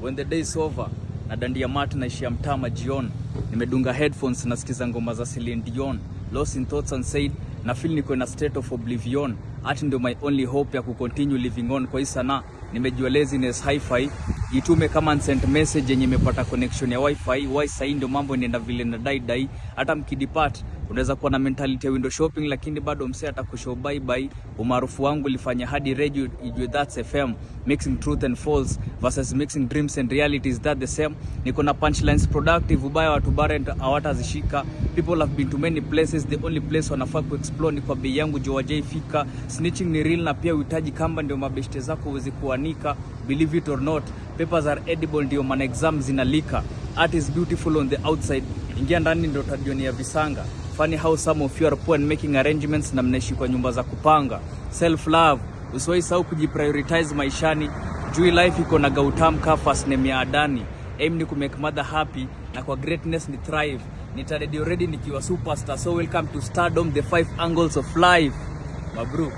When the day is over, na dandia mati naishia mtaa majion. Nimedunga headphones nasikiza ngoma za Celine Dion. Lost in thoughts unsaid, na feel niko in a state of oblivion. Ati ndio my only hope ya kucontinue living on kwa hii sanaa. Nimejua laziness hi-fi. Itume kama sent message yenye imepata connection ya wifi. Why sai ndio mambo inaenda vile na die. Hata mkidepart unaweza kuwa na mentality ya window shopping, lakini bado msee atakushow bye bye. Umaarufu wangu ulifanya hadi radio ijue that's FM. Mixing truth and false versus mixing dreams and reality, is that the same? Niko na punchlines productive, ubaya watu barent hawatazishika. People have been to many places, the only place wanafaa kuexplore ni kwa bei yangu jo wajaifika. Snitching ni real na pia uhitaji kamba ndio mabeshte zako uweze kuanika. Believe it or not, papers are edible ndio man exams zinalika. Art is beautiful on the outside, ingia ndani ndio utajionea visanga. Funny how some of you are poor and making arrangements na mnaishi kwa nyumba za kupanga. Self love, usiwahi sahau kujiprioritize maishani. Jui life iko na gautam ka first name ya Adani. Aim ni kumake mother happy na kwa greatness ni thrive. Nitaredi already nikiwa superstar, so welcome to Stardom, the 5 angles of life. Mabruk.